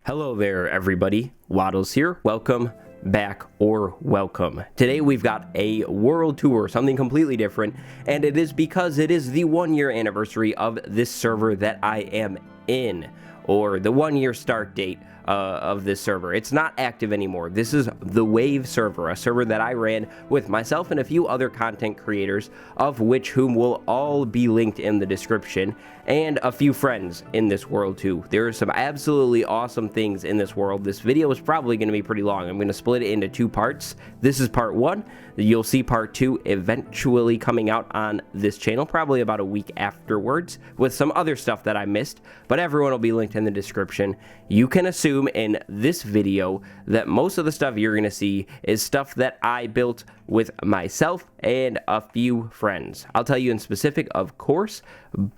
Hello there, everybody. Waddles here. Welcome back, or welcome. Today we've got a world tour, something completely different, and it is because it is the 1-year anniversary of this server that I am in, or the 1-year start date of this server. It's not active anymore. This is the Wave server, a server that I ran with myself and a few other content creators, of which whom will all be linked in the description, and a few friends in this world too. There are some absolutely awesome things in this world. This video is probably going to be pretty long. I'm going to split it into 2 parts. This is part 1. You'll see part 2 eventually coming out on this channel, probably about a week afterwards, with some other stuff that I missed, but everyone will be linked in the description. You can assume in this video that most of the stuff you're going to see is stuff that I built with myself and a few friends. I'll tell you in specific, of course,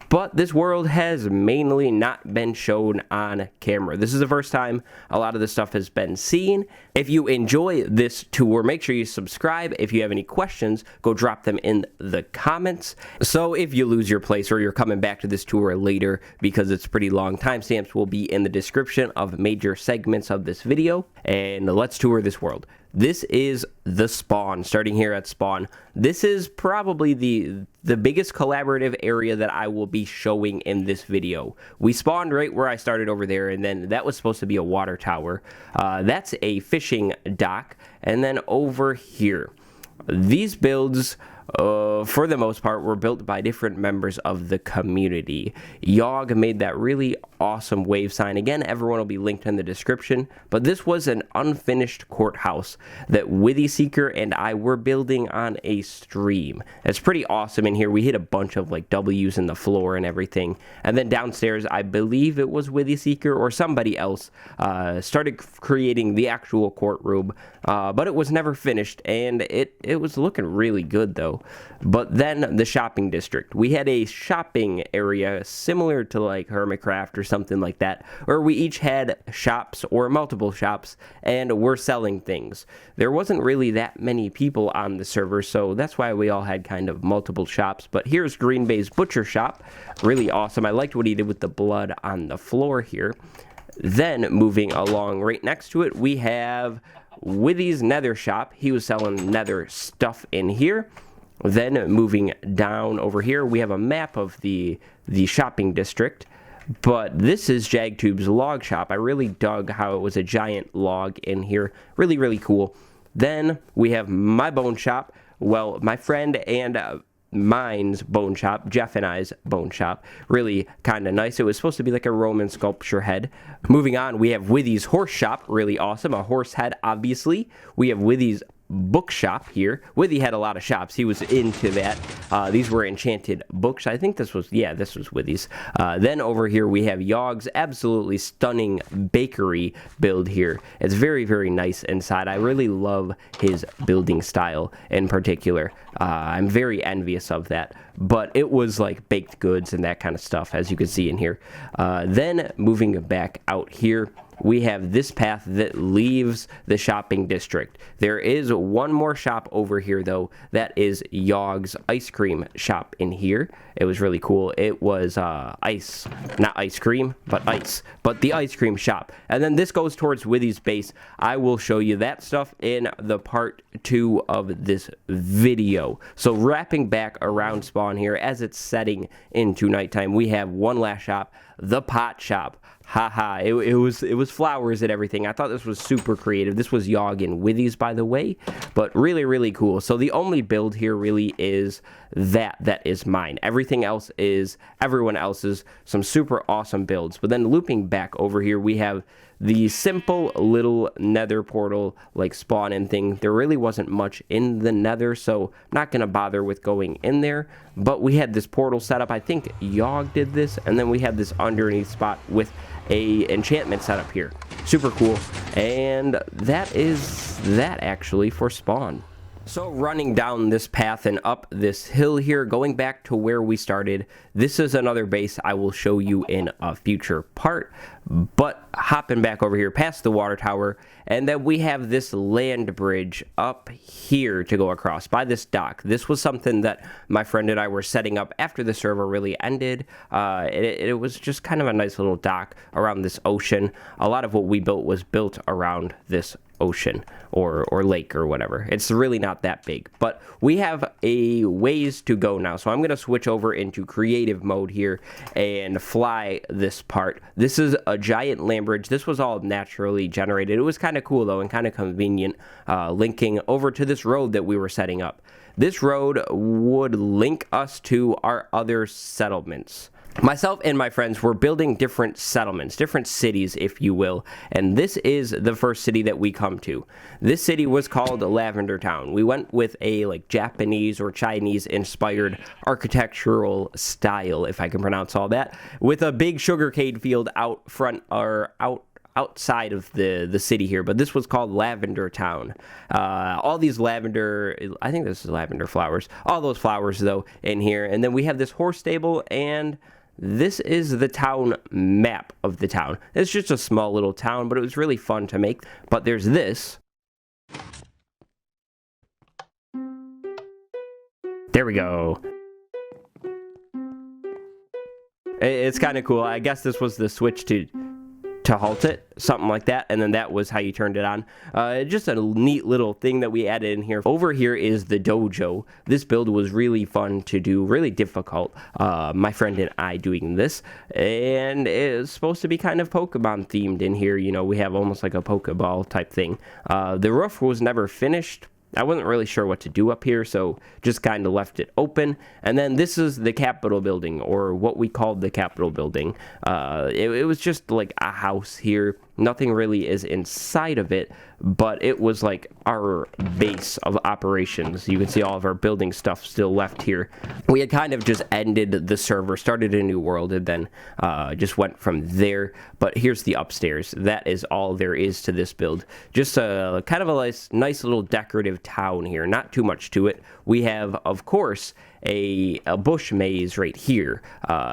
but this world has mainly not been shown on camera. This is the first time a lot of this stuff has been seen. If you enjoy this tour, make sure you subscribe. If you have any questions, go drop them in the comments. So if you lose your place or you're coming back to this tour later because it's pretty long, timestamps will be in the description of major segments of this video, and let's tour this world. This is the spawn, starting here at spawn. This is probably the biggest collaborative area that I will be showing in this video. We spawned right where I started over there, and then that was supposed to be a water tower. That's a fishing dock, and then over here, these builds, for the most part, were built by different members of the community. YoghurtYT made that really awesome wave sign. Again, everyone will be linked in the description, but this was an unfinished courthouse that Withyseeker and I were building on a stream. It's pretty awesome in here. We hit a bunch of like W's in the floor and everything, and then downstairs, I believe it was Withyseeker or somebody else started creating the actual courtroom, but it was never finished, and it was looking really good though. But then the shopping district. We had a shopping area similar to like Hermitcraft or something like that, where we each had shops or multiple shops and were selling things. There wasn't really that many people on the server, so that's why we all had kind of multiple shops. But here's Green Bay's butcher shop. Really awesome. I liked what he did with the blood on the floor here. Then moving along right next to it, we have Withy's nether shop. He was selling nether stuff in here. Then moving down over here, we have a map of the shopping district, but this is JagTube's log shop. I really dug how it was a giant log in here. Really, really cool. Then we have my bone shop. Well, my friend and mine's bone shop, Jeff and I's bone shop. Really kind of nice. It was supposed to be like a Roman sculpture head. Moving on, we have Withy's horse shop. Really awesome. A horse head, obviously. We have Withy's bookshop here. Withy had a lot of shops. He was into that. These were enchanted books. I think this was Withy's. Then over here we have YoghurtYT's absolutely stunning bakery build here. It's very, very nice inside. I really love his building style in particular. I'm very envious of that. But it was like baked goods and that kind of stuff, as you can see in here. Then moving back out here, we have this path that leaves the shopping district. There is one more shop over here, though. That is YoghurtYT's ice cream shop in here. It was really cool. It was ice. Not ice cream, but ice. But the ice cream shop. And then this goes towards Withy's base. I will show you that stuff in the part 2 of this video. So wrapping back around spawn here, as it's setting into nighttime, we have one last shop, the pot shop. Haha, it was flowers and everything. I thought this was super creative. This was YoghurtYT and Withy's, by the way, but really, really cool. So the only build here really is that is mine. Everything else is everyone else's. Some super awesome builds. But then looping back over here, we have the simple little nether portal like spawn in thing. There really wasn't much in the nether, so I'm not gonna bother with going in there. But we had this portal set up. I think YoghurtYT did this, and then we had this underneath spot with a enchantment setup here. Super cool. And that is that actually for spawn. So running down this path and up this hill here, going back to where we started, this is another base I will show you in a future part. But hopping back over here past the water tower, and then we have this land bridge up here to go across by this dock. This was something that my friend and I were setting up after the server really ended. It was just kind of a nice little dock around this ocean. A lot of what we built was built around this ocean or lake or whatever. It's really not that big, but we have a ways to go now. So I'm going to switch over into creative mode here and fly this part. This is a giant land bridge. This was all naturally generated. It was kind of cool though and kind of convenient, linking over to this road that we were setting up. This road would link us to our other settlements. Myself and my friends were building different settlements, different cities, if you will, and this is the first city that we come to. This city was called Lavender Town. We went with a like Japanese or Chinese inspired architectural style, if I can pronounce all that, with a big sugarcane field out front or outside of the city here, but this was called Lavender Town. All these lavender, I think this is lavender flowers, all those flowers though in here, and then we have this horse stable, and this is the town map of the town. It's just a small little town, but it was really fun to make. But there's this. There we go. It's kind of cool. I guess this was the switch to halt it, something like that, and then that was how you turned it on. Just a neat little thing that we added in here. Over here is the dojo. This build was really fun to do, really difficult. My friend and I doing this, and it's supposed to be kind of Pokemon themed in here. You know, we have almost like a Pokeball type thing. The roof was never finished. I wasn't really sure what to do up here, so just kind of left it open. And then this is the Capitol building, or what we called the Capitol building. It was just like a house here. Nothing really is inside of it, but it was like our base of operations. You can see all of our building stuff still left here. We had kind of just ended the server, started a new world, and then just went from there. But here's the upstairs. That is all there is to this build. Just a kind of a nice little decorative town here. Not too much to it. We have, of course, a bush maze right here.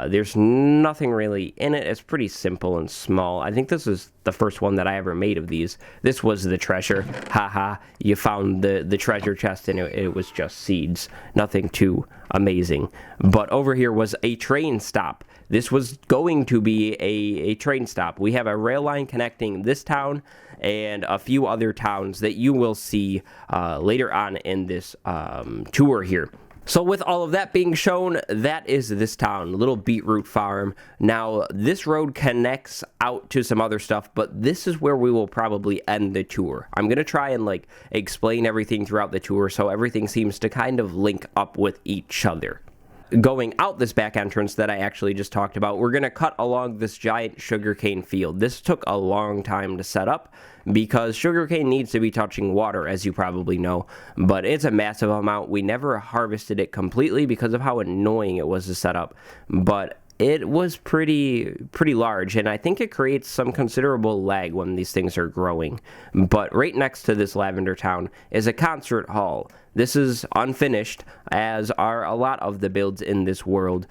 There's nothing really in it. It's pretty simple and small. I think this is the first one that I ever made of these. This was the treasure. Haha, you found the treasure chest and it was just seeds. Nothing too amazing. But over here was a train stop. This was going to be a train stop. We have a rail line connecting this town and a few other towns that you will see later on in this tour here. So with all of that being shown, that is this town, little beetroot farm. Now, this road connects out to some other stuff, but this is where we will probably end the tour. I'm going to try and like explain everything throughout the tour so everything seems to kind of link up with each other. Going out this back entrance that I actually just talked about, we're going to cut along this giant sugarcane field. This took a long time to set up because sugarcane needs to be touching water, as you probably know, but it's a massive amount. We never harvested it completely because of how annoying it was to set up, but it was pretty large, and I think it creates some considerable lag when these things are growing. But right next to this Lavender Town is a concert hall. This is unfinished, as are a lot of the builds in this world,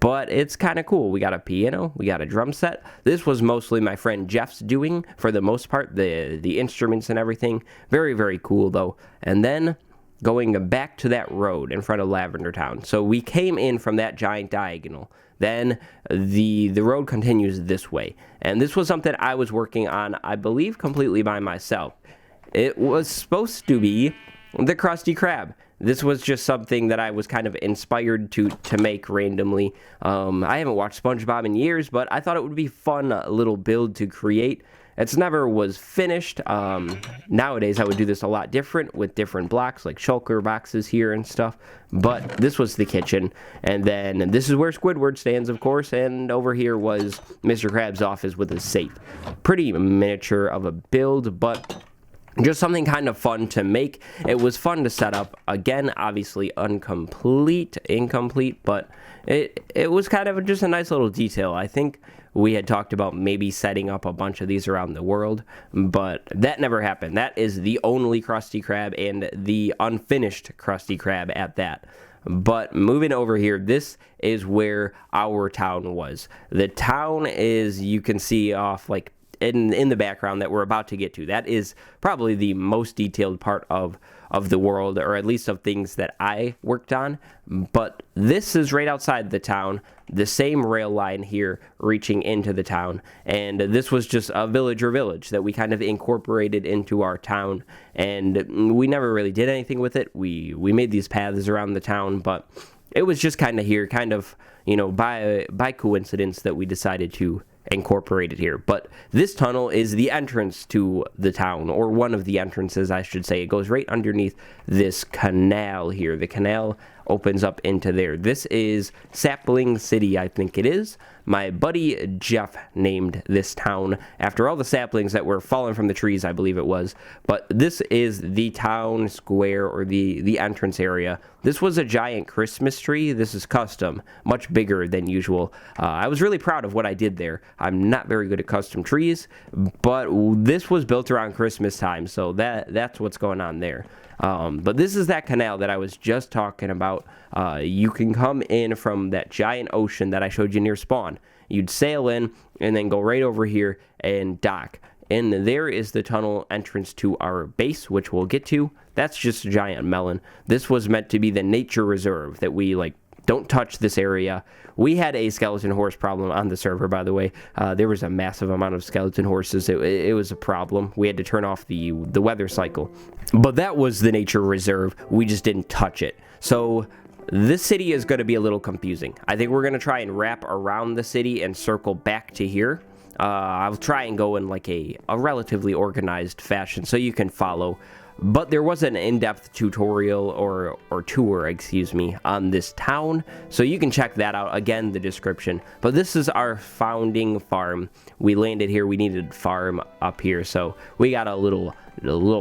but it's kind of cool. We got a piano, we got a drum set. This was mostly my friend Jeff's doing, for the most part, the instruments and everything. Very, very cool, though. And then going back to that road in front of Lavender Town. So we came in from that giant diagonal. Then the road continues this way. And this was something I was working on, I believe, completely by myself. It was supposed to be the Krusty Krab. This was just something that I was kind of inspired to make randomly. I haven't watched SpongeBob in years, but I thought it would be fun little build to create. It's never was finished. Nowadays, I would do this a lot different with different blocks, like shulker boxes here and stuff. But this was the kitchen. And then this is where Squidward stands, of course. And over here was Mr. Krabs' office with his safe. Pretty miniature of a build, but just something kind of fun to make. It was fun to set up. Again, obviously incomplete, but it was kind of just a nice little detail. I think we had talked about maybe setting up a bunch of these around the world, but that never happened. That is the only Krusty Krab and the unfinished Krusty Krab at that. But moving over here, this is where our town was. The town is, you can see off like in the background that we're about to get to. That is probably the most detailed part of the world, or at least of things that I worked on. But this is right outside the town, the same rail line here reaching into the town, and this was just a villager village that we kind of incorporated into our town, and we never really did anything with it. We made these paths around the town, but it was just kind of here, kind of, you know, by coincidence that we decided to incorporated here. But this tunnel is the entrance to the town, or one of the entrances, I should say. It goes right underneath this canal here. The canal opens up into there. This is Sapling City, I think it is. My buddy Jeff named this town after all the saplings that were falling from the trees, I believe it was. But this is the town square, or the entrance area. This was a giant Christmas tree. This is custom, much bigger than usual. I was really proud of what I did there. I'm not very good at custom trees, but this was built around Christmas time, so that's what's going on there. But this is that canal that I was just talking about. You can come in from that giant ocean that I showed you near spawn. You'd sail in and then go right over here and dock. And there is the tunnel entrance to our base, which we'll get to. That's just a giant melon. This was meant to be the nature reserve that we, like, don't touch this area. We had a skeleton horse problem on the server, by the way. There was a massive amount of skeleton horses. It was a problem. We had to turn off the weather cycle. But that was the nature reserve. We just didn't touch it. So this city is going to be a little confusing. I think we're going to try and wrap around the city and circle back to here. I'll try and go in like a relatively organized fashion so you can follow. But there was an in-depth tutorial or tour, excuse me, on this town, so you can check that out, again, the description. But this is our founding farm. We landed here, we needed farm up here, so we got a little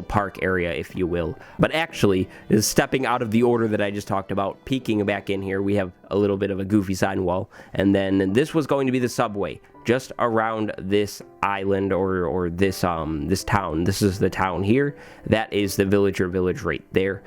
park area, if you will. But actually, is stepping out of the order that I just talked about, peeking back in here, we have a little bit of a goofy sign wall, and then this was going to be the subway just around this island, or this town. This is the town here. That is the villager village right there.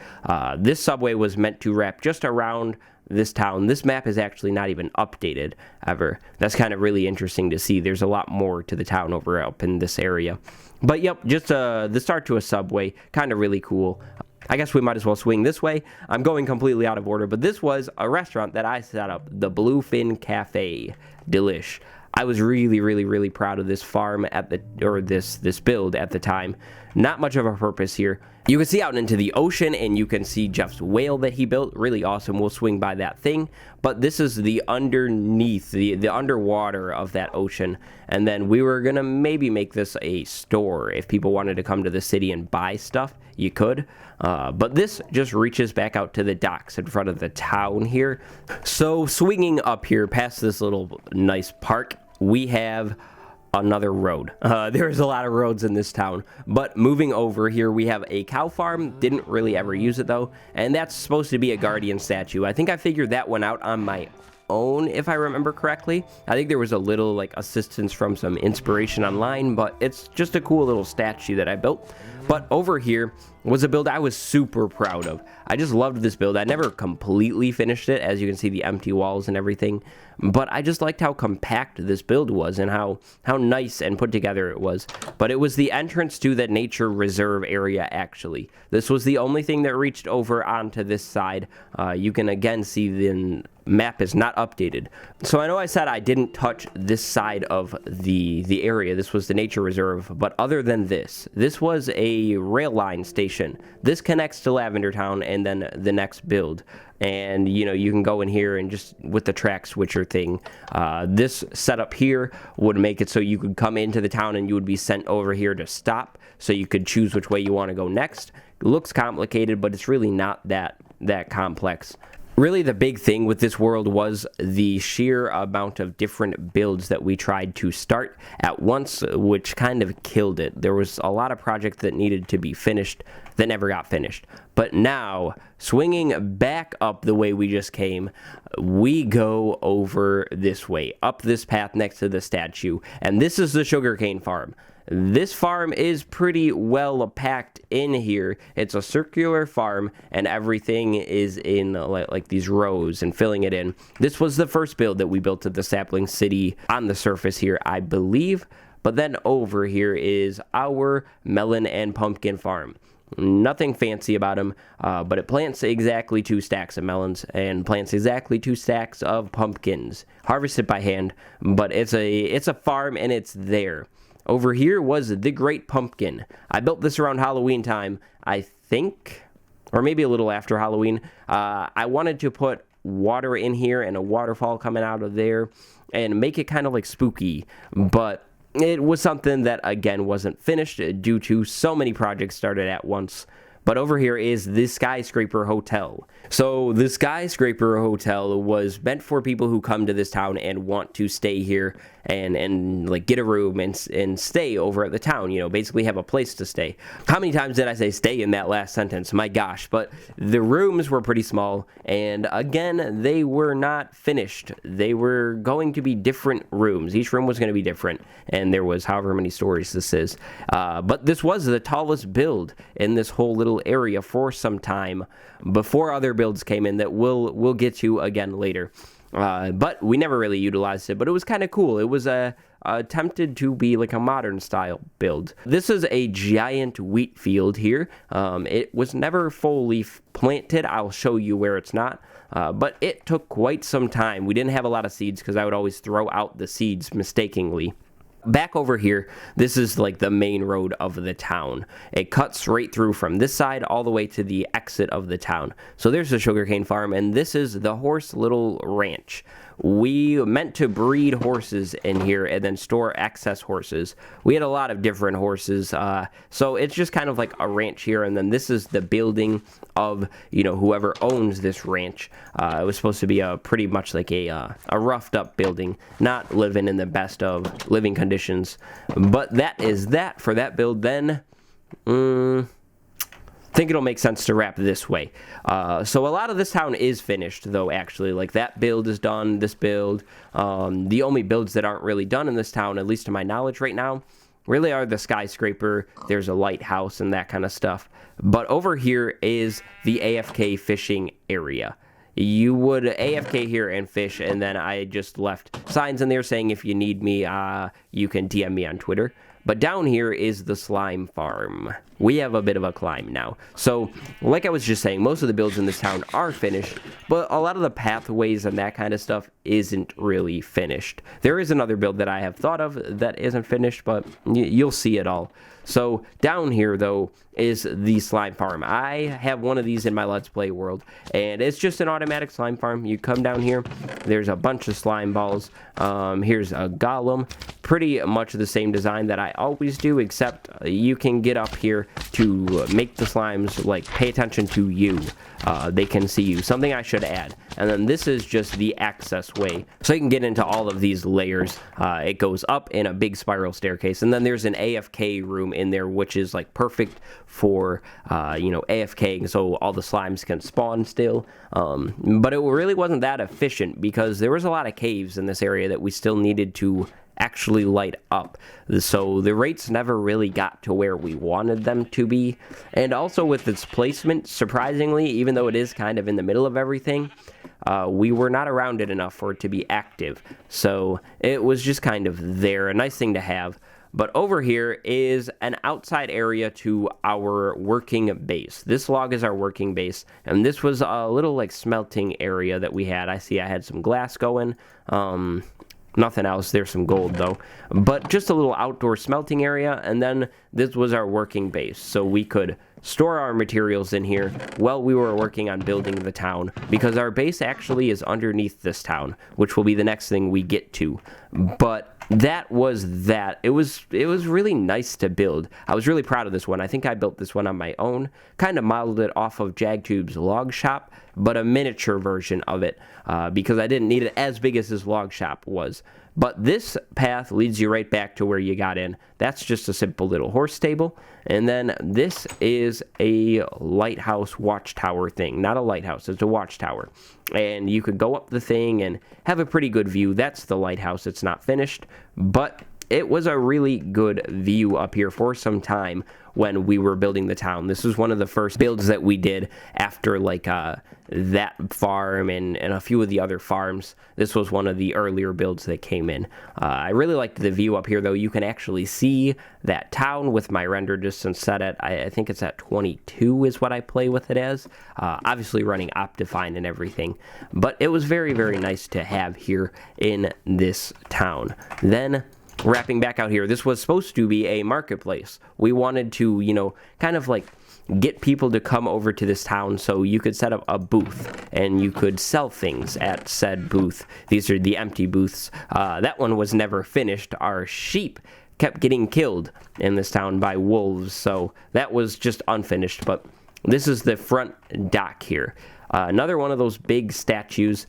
This subway was meant to wrap just around this town. This map is actually not even updated ever. That's kind of really interesting to see. There's a lot more to the town over up in this area. But yep, just the start to a subway, kind of really cool. I guess we might as well swing this way. I'm going completely out of order, but this was a restaurant that I set up, the Bluefin Cafe. Delish. I was really proud of this farm this build at the time. Not much of a purpose here. You can see out into the ocean, and you can see Jeff's whale that he built. Really awesome. We'll swing by that thing. But this is the underneath, the underwater of that ocean. And then we were going to maybe make this a store. If people wanted to come to the city and buy stuff, you could. But this just reaches back out to the docks in front of the town here. So swinging up here past this little nice park, we have another road. There's a lot of roads in this town, but moving over here, we have a cow farm. Didn't really ever use it though, and that's supposed to be a Gaurdian statue. I think I figured that one out on my own, if I remember correctly. I think there was a little like assistance from some inspiration online, but it's just a cool little statue that I built. But over here was a build I was super proud of. I just loved this build. I never completely finished it, as you can see the empty walls and everything, but I just liked how compact this build was and how nice and put together it was. But it was the entrance to the nature reserve area, actually. This was the only thing that reached over onto this side. You can again see the map is not updated. So I know I said I didn't touch this side of the area. This was the nature reserve, but other than this was a rail line station. This connects to Lavender Town and then the next build. And you know, you can go in here and just with the track switcher thing, this setup here would make it so you could come into the town and you would be sent over here to stop, so you could choose which way you want to go next. It looks complicated, but it's really not that complex. Really, the big thing with this world was the sheer amount of different builds that we tried to start at once, which kind of killed it. There was a lot of projects that needed to be finished that never got finished. But now, swinging back up the way we just came, we go over this way, up this path next to the statue, and this is the sugarcane farm. This farm is pretty well packed in here. It's a circular farm, and everything is in like these rows and filling it in. This was the first build that we built at the Sapling City on the surface here, I believe. But then over here is our melon and pumpkin farm. Nothing fancy about them, but it plants exactly 2 stacks of melons and plants exactly 2 stacks of pumpkins. Harvested by hand, but it's a farm and it's there. Over here was the Great Pumpkin. I built this around Halloween time, I think, or maybe a little after Halloween. I wanted to put water in here and a waterfall coming out of there and make it kind of like spooky, but it was something that, again, wasn't finished due to so many projects started at once. But over here is the Skyscraper Hotel. So the Skyscraper Hotel was meant for people who come to this town and want to stay here and like get a room and stay over at the town, you know, basically have a place to stay. How many times did I say stay in that last sentence? My gosh, but the rooms were pretty small, and again, they were not finished. They were going to be different rooms. Each room was going to be different, and there was however many stories this is. But this was the tallest build in this whole little area for some time before other builds came in that we'll get to again later. But we never really utilized it, but it was kind of cool. It was attempted to be like a modern style build. This is a giant wheat field here. It was never fully planted. I'll show you where it's not, but it took quite some time. We didn't have a lot of seeds because I would always throw out the seeds mistakenly. Back over here, this is like the main road of the town. It cuts right through from this side all the way to the exit of the town. So there's the sugarcane farm, and this is the horse little ranch. We meant to breed horses in here and then store excess horses. We had a lot of different horses, so it's just kind of like a ranch here, and then this is the building of, you know, whoever owns this ranch. It was supposed to be pretty much like a roughed up building, not living in the best of living conditions. But that is that for that build. Then think it'll make sense to wrap this way. So a lot of this town is finished, though, actually. Like, that build is done, this build. The only builds that aren't really done in this town, at least to my knowledge right now, really are the skyscraper, there's a lighthouse, and that kind of stuff. But over here is the AFK fishing area. You would AFK here and fish, and then I just left signs in there saying if you need me, you can DM me on Twitter. But down here is the slime farm. We have a bit of a climb now. So, like I was just saying, most of the builds in this town are finished, but a lot of the pathways and that kind of stuff isn't really finished. There is another build that I have thought of that isn't finished, but you'll see it all. So, down here, though, is the slime farm. I have one of these in my Let's Play world, and it's just an automatic slime farm. You come down here, there's a bunch of slime balls. Here's a golem. Pretty much the same design that I always do, except you can get up here to make the slimes, like, pay attention to you. They can see you. Something I should add. And then this is just the access way. So you can get into all of these layers. It goes up in a big spiral staircase. And then there's an AFK room in there, which is, like, perfect for, you know, AFKing, so all the slimes can spawn still. But it really wasn't that efficient because there was a lot of caves in this area that we still needed to actually light up, so the rates never really got to where we wanted them to be. And also with its placement, surprisingly, even though it is kind of in the middle of everything, we were not around it enough for it to be active, so it was just kind of there, a nice thing to have. But over here is an outside area to our working base. This log is our working base, and this was a little like smelting area that we had. I see I had some glass going, nothing else. There's some gold though, but just a little outdoor smelting area. And then this was our working base, so we could store our materials in here while we were working on building the town, because our base actually is underneath this town, which will be the next thing we get to. But that was that. It was really nice to build. I was really proud of this one. I think I built this one on my own, kind of modeled it off of JagTube's log shop, but a miniature version of it, because I didn't need it as big as his log shop was. But this path leads you right back to where you got in. That's just a simple little horse stable. And then this is a lighthouse watchtower thing. Not a lighthouse, it's a watchtower. And you could go up the thing and have a pretty good view. That's the lighthouse. It's not finished, but it was a really good view up here for some time when we were building the town. This was one of the first builds that we did after like that farm and a few of the other farms. This was one of the earlier builds that came in. I really liked the view up here though. You can actually see that town with my render distance set at, I think it's at 22 is what I play with it as. Obviously running Optifine and everything. But it was very, very nice to have here in this town. Then wrapping back out here, this was supposed to be a marketplace. We wanted to, you know, kind of like get people to come over to this town so you could set up a booth and you could sell things at said booth. These are the empty booths. That one was never finished. Our sheep kept getting killed in this town by wolves, so that was just unfinished. But this is the front dock here. Another one of those big statues.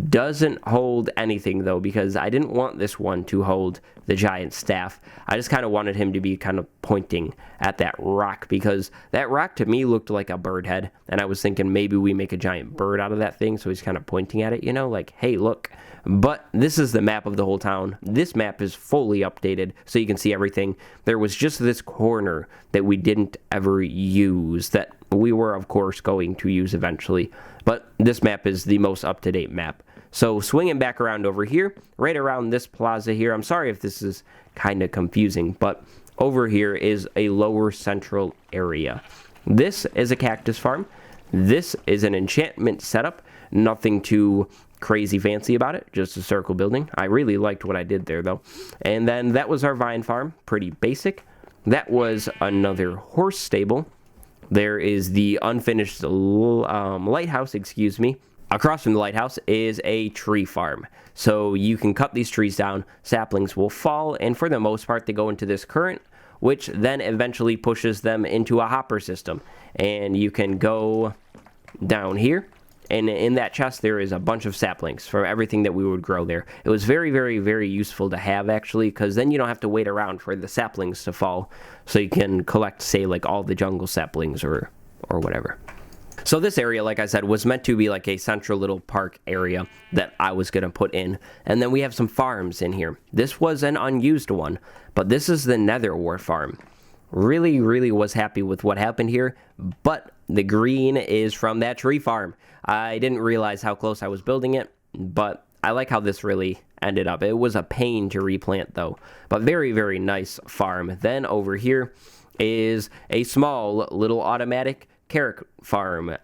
Doesn't hold anything though, because I didn't want this one to hold the giant staff. I just kind of wanted him to be kind of pointing at that rock, because that rock to me looked like a bird head, and I was thinking maybe we make a giant bird out of that thing, so he's kind of pointing at it, you know, like, hey, look. But this is the map of the whole town. This map is fully updated, so you can see everything. There was just this corner that we didn't ever use, that we were, of course, going to use eventually. But this map is the most up-to-date map. So swinging back around over here, right around this plaza here, I'm sorry if this is kind of confusing, but over here is a lower central area. This is a cactus farm. This is an enchantment setup. Nothing too crazy fancy about it, just a circle building. I really liked what I did there though. And then that was our vine farm, pretty basic. That was another horse stable. There is the unfinished lighthouse, excuse me. Across from the lighthouse is a tree farm. So you can cut these trees down, saplings will fall, and for the most part they go into this current, which then eventually pushes them into a hopper system. And you can go down here, and in that chest there is a bunch of saplings for everything that we would grow there. It was very, very, very useful to have actually, because then you don't have to wait around for the saplings to fall, so you can collect, say, like all the jungle saplings or whatever. So this area, like I said, was meant to be like a central little park area that I was going to put in. And then we have some farms in here. This was an unused one, but this is the Nether Wart farm. Really, really was happy with what happened here, but the green is from that tree farm. I didn't realize how close I was building it, but I like how this really ended up. It was a pain to replant though, but very, very nice farm. Then over here is a small little automatic carrot farm.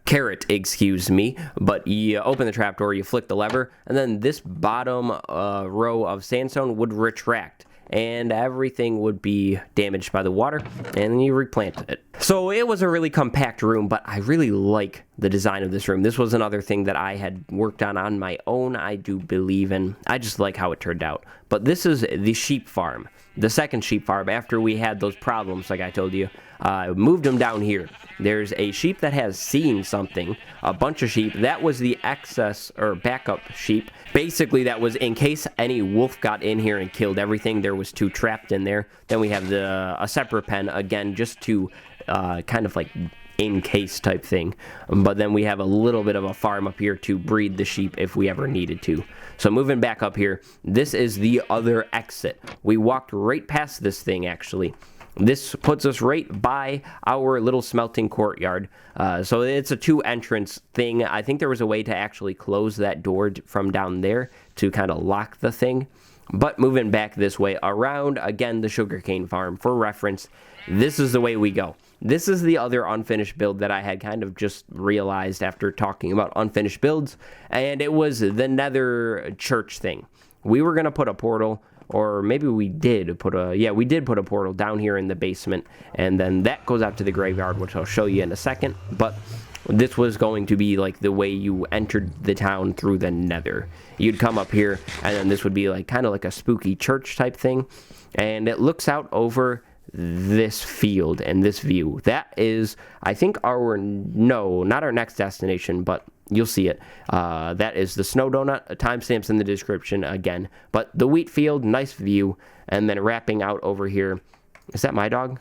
Excuse me. But you open the trapdoor, you flick the lever, and then this bottom row of sandstone would retract, and everything would be damaged by the water, and then you replant it. So it was a really compact room, but I really like the design of this room. This was another thing that I had worked on my own, I do believe, and I just like how it turned out. But this is the sheep farm, the second sheep farm. After we had those problems, like I told you, I moved them down here. There's a sheep that has seen something, a bunch of sheep. That was the excess or backup sheep. Basically, that was in case any wolf got in here and killed everything. There was 2 trapped in there. Then we have a separate pen, again, just to kind of like in case type thing. But then we have a little bit of a farm up here to breed the sheep if we ever needed to. So moving back up here, this is the other exit. We walked right past this thing actually. This puts us right by our little smelting courtyard. So it's a 2 entrance thing. I think there was a way to actually close that door from down there to kind of lock the thing. But moving back this way around, again, the sugarcane farm. For reference, this is the way we go. This is the other unfinished build that I had kind of just realized after talking about unfinished builds. And it was the Nether church thing. We were going to put a portal, or maybe we did put a, yeah, we did put a portal down here in the basement. And then that goes out to the graveyard, which I'll show you in a second. But this was going to be like the way you entered the town through the Nether. You'd come up here, and then this would be like kind of like a spooky church type thing. And it looks out over this field and this view. That is, I think, no, not our next destination, but you'll see it. That is the Snow Donut. Timestamps in the description again. But the wheat field, nice view. And then wrapping out over here. Is that my dog?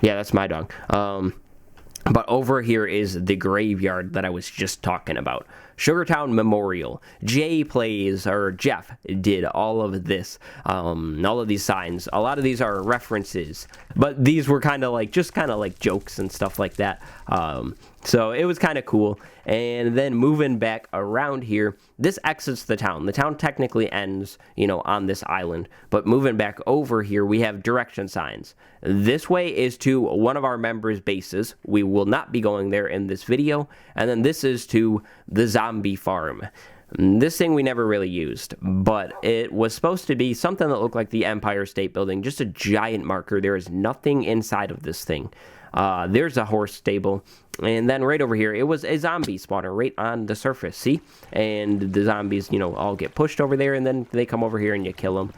Yeah, that's my dog. But over here is the graveyard that I was just talking about. Sugartown Memorial. Jeff did all of this, all of these signs. A lot of these are references, but these were kind of like jokes and stuff like that. So it was kind of cool. And then moving back around here, this exits the town. The town technically ends, on this island. But moving back over here, we have direction signs. This way is to one of our members' bases. We will not be going there in this video. And then this is to the zombie farm. This thing we never really used, but it was supposed to be something that looked like the Empire State Building, just a giant marker. There is nothing inside of this thing. There's a horse stable, and then right over here, it was a zombie spawner right on the surface, see? And the zombies, all get pushed over there, and then they come over here and you kill them.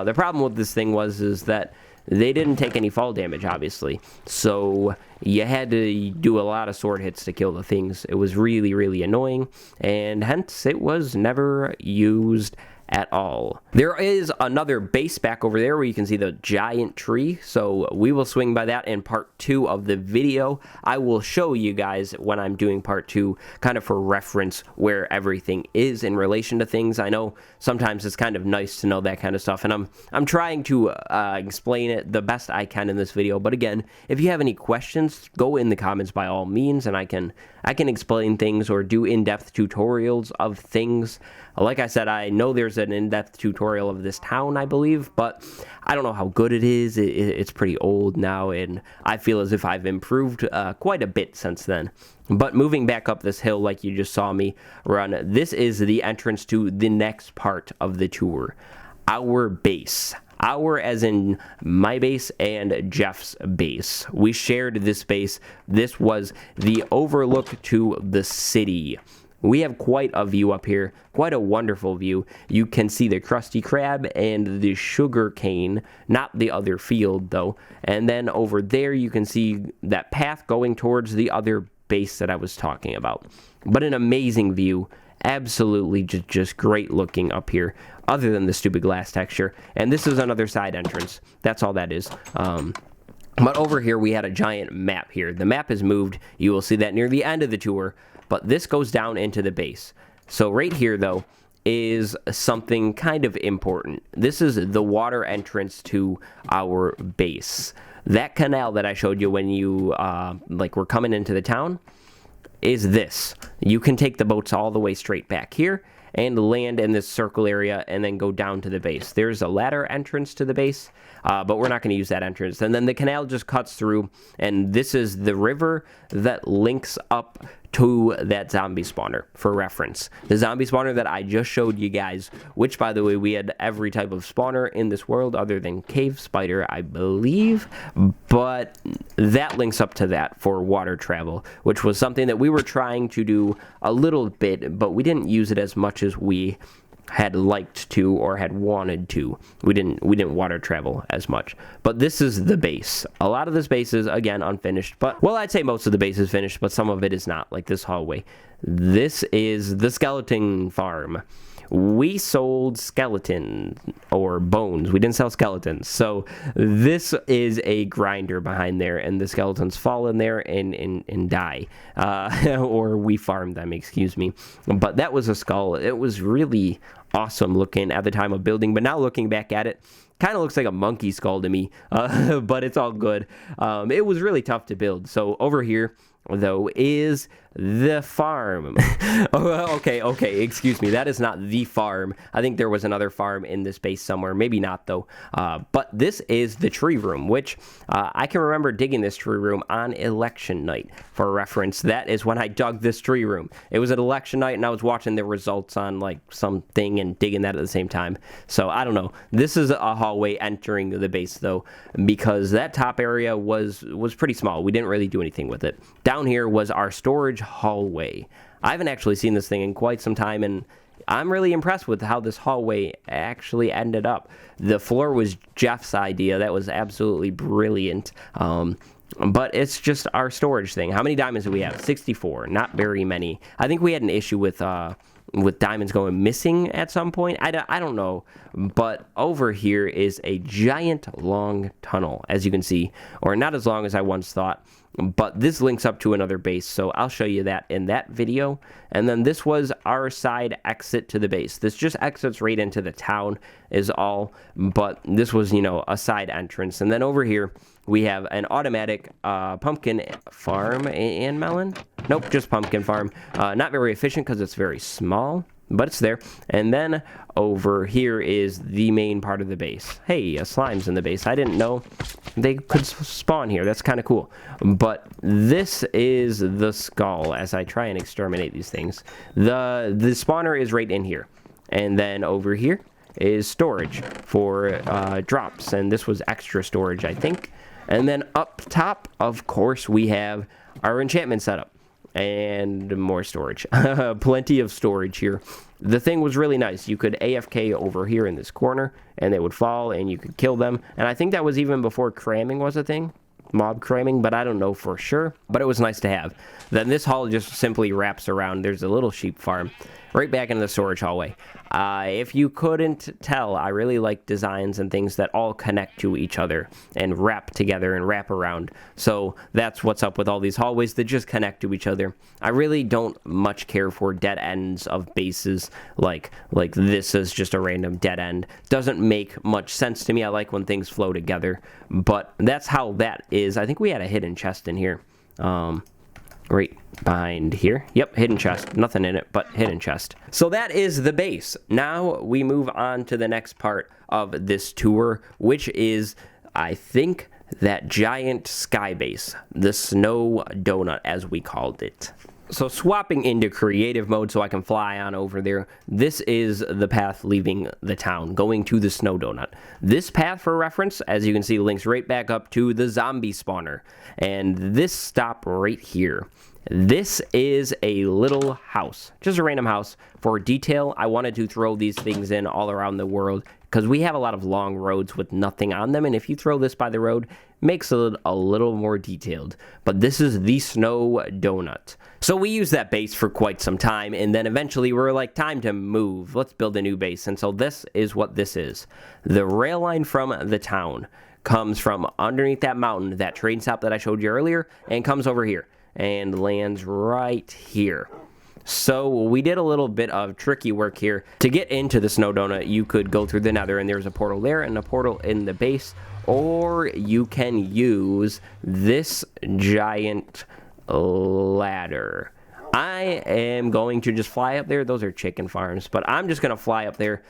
The problem with this thing is that they didn't take any fall damage, obviously, so you had to do a lot of sword hits to kill the things. It was really, really annoying, and hence it was never used at all. There is another base back over there where you can see the giant tree, so we will swing by that in part 2 of the video. I will show you guys when I'm doing part 2, kind of for reference, where everything is in relation to things. I know sometimes it's kind of nice to know that kind of stuff, and I'm trying to explain it the best I can in this video. But again, if you have any questions, go in the comments by all means, and I can explain things or do in-depth tutorials of things. Like I said, I know there's an in-depth tutorial of this town, I believe, but I don't know how good it is. It's pretty old now, and I feel as if I've improved quite a bit since then. But moving back up this hill like you just saw me run, this is the entrance to the next part of the tour, our base. Our as in my base and Jeff's base. We shared this base. This was the overlook to the city. We have quite a view up here, quite a wonderful view. You can see the Krusty Krab and the sugar cane, not the other field though. And then over there you can see that path going towards the other base that I was talking about. But an amazing view, absolutely just great looking up here, other than the stupid glass texture. And this is another side entrance. That's all that is. But over here we had a giant map here. The map is moved. You will see that near the end of the tour. But this goes down into the base. So right here, though, is something kind of important. This is the water entrance to our base. That canal that I showed you when you, were coming into the town is this. You can take the boats all the way straight back here and land in this circle area and then go down to the base. There's a ladder entrance to the base, but we're not going to use that entrance. And then the canal just cuts through, and this is the river that links up to that zombie spawner, for reference. The zombie spawner that I just showed you guys, which, by the way, we had every type of spawner in this world other than cave spider, I believe, but that links up to that for water travel, which was something that we were trying to do a little bit, but we didn't use it as much as we had liked to or had wanted to. We didn't water travel as much. But this is the base. A lot of this base is, again, unfinished, but, well, I'd say most of the base is finished, but some of it is not, like this hallway. This is the skeleton farm. We sold skeleton or bones. We didn't sell skeletons. So this is a grinder behind there, and the skeletons fall in there and die. Or we farmed them, excuse me. But that was a skull. It was really awesome looking at the time of building, but now looking back at it, kind of looks like a monkey skull to me, but it's all good. It was really tough to build. So over here, though, is the farm. Okay, excuse me. That is not the farm. I think there was another farm in this base somewhere. Maybe not, though. But this is the tree room, which I can remember digging this tree room on election night. For reference, that is when I dug this tree room. It was at election night, and I was watching the results on, like, something and digging that at the same time. So, I don't know. This is a hallway entering the base, though, because that top area was pretty small. We didn't really do anything with it. Down here was our storage hallway. I haven't actually seen this thing in quite some time, and I'm really impressed with how this hallway actually ended up. The floor was Jeff's idea. That was absolutely brilliant. But it's just our storage thing. How many diamonds do we have? 64. Not very many. I think we had an issue with diamonds going missing at some point. I don't know. But over here is a giant long tunnel, as you can see. Or not as long as I once thought. but this links up to another base, so I'll show you that in that video. And then this was our side exit to the base. This just exits right into the town is all, but this was, you know, a side entrance. And then over here we have an automatic pumpkin farm and melon. Nope, just pumpkin farm. Not very efficient because it's very small, but it's there. And then over here is the main part of the base. Hey, a slime's in the base. I didn't know they could spawn here. That's kind of cool. But this is the skull as I try and exterminate these things. The spawner is right in here. And then over here is storage for drops. And this was extra storage, I think. And then up top, of course, we have our enchantment setup. And more storage. Plenty of storage here. The thing was really nice. You could AFK over here in this corner, and they would fall, and you could kill them. And I think that was even before cramming was a thing. Mob cramming, but I don't know for sure. But it was nice to have. Then this hall just simply wraps around. There's a little sheep farm right back into the storage hallway. If you couldn't tell, I really like designs and things that all connect to each other and wrap together and wrap around. So that's what's up with all these hallways that just connect to each other. I really don't much care for dead ends of bases like this is just a random dead end. Doesn't make much sense to me. I like when things flow together, but that's how that is. I think we had a hidden chest in here. Right behind here. Yep, hidden chest. Nothing in it, but hidden chest. So that is the base. Now we move on to the next part of this tour, which is, I think, that giant sky base. The snow donut, as we called it. So swapping into creative mode so I can fly on over there, this is the path leaving the town, going to the snow donut. This path, for reference, as you can see, links right back up to the zombie spawner. And this stop right here. This is a little house, just a random house. For detail, I wanted to throw these things in all around the world because we have a lot of long roads with nothing on them, and if you throw this by the road, it makes it a little more detailed. But this is the snow donut. So we used that base for quite some time, and then eventually we were like, time to move. Let's build a new base. And so this is what this is. The rail line from the town comes from underneath that mountain, that train stop that I showed you earlier, and comes over here and lands right here. So we did a little bit of tricky work here. To get into the snow donut, you could go through the nether, and there's a portal there and a portal in the base, or you can use this giant ladder. I am going to just fly up there. Those are chicken farms, but I'm just going to fly up there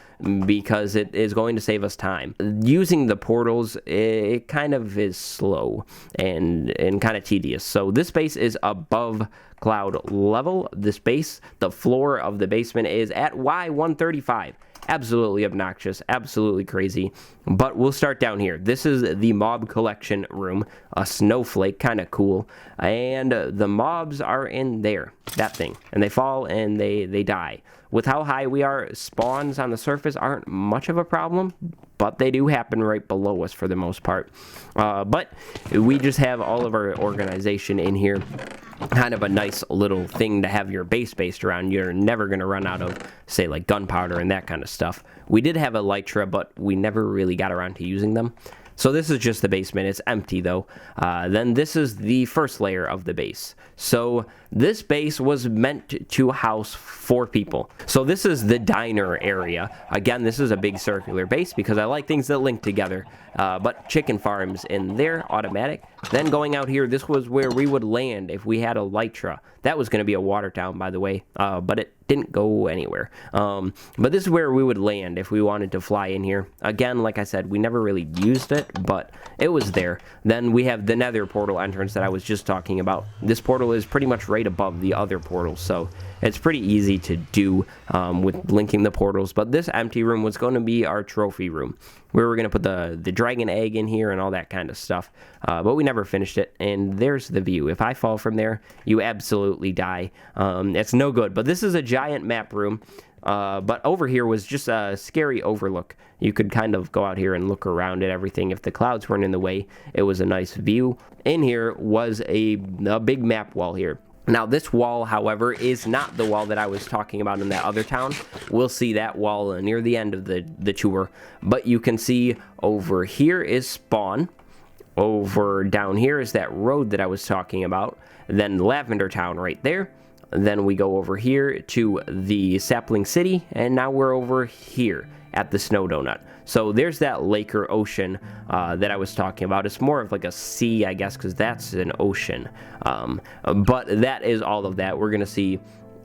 because it is going to save us time. Using the portals, it kind of is slow and kind of tedious. So this base is above cloud level. This base, the floor of the basement is at Y135. Absolutely obnoxious, absolutely crazy, but we'll start down here. This is the mob collection room, a snowflake, kind of cool, and the mobs are in there, that thing, and they fall and they die. With how high we are, spawns on the surface aren't much of a problem, but they do happen right below us for the most part. But we just have all of our organization in here. Kind of a nice little thing to have your base based around. You're never going to run out of, say, like gunpowder and that kind of stuff. We did have elytra, but we never really got around to using them. So this is just the basement. It's empty, though. Then this is the first layer of the base. So this base was meant to house 4 people. So this is the diner area. Again, this is a big circular base because I like things that link together. But chicken farms in there, automatic. Then going out here, this was where we would land if we had elytra. That was going to be a water town, by the way, but it didn't go anywhere. But this is where we would land if we wanted to fly in here. Again, like I said, we never really used it, but it was there. Then we have the nether portal entrance that I was just talking about. This portal is pretty much right above the other portal, so it's pretty easy to do with linking the portals. But this empty room was going to be our trophy room, where we're going to put the dragon egg in here and all that kind of stuff. But we never finished it, and there's the view. If I fall from there, you absolutely die. It's no good. But this is a giant map room. But over here was just a scary overlook. You could kind of go out here and look around at everything. If the clouds weren't in the way, it was a nice view. In here was a big map wall here. Now, this wall, however, is not the wall that I was talking about in that other town. We'll see that wall near the end of the tour. But you can see over here is spawn. over down here is that road that I was talking about. Then Lavender Town right there. Then we go over here to the Sapling City, and now we're over here at the Snow Donut. So there's that lake or ocean that I was talking about. It's more of like a sea, I guess, because that's an ocean. But that is all of that. We're going to see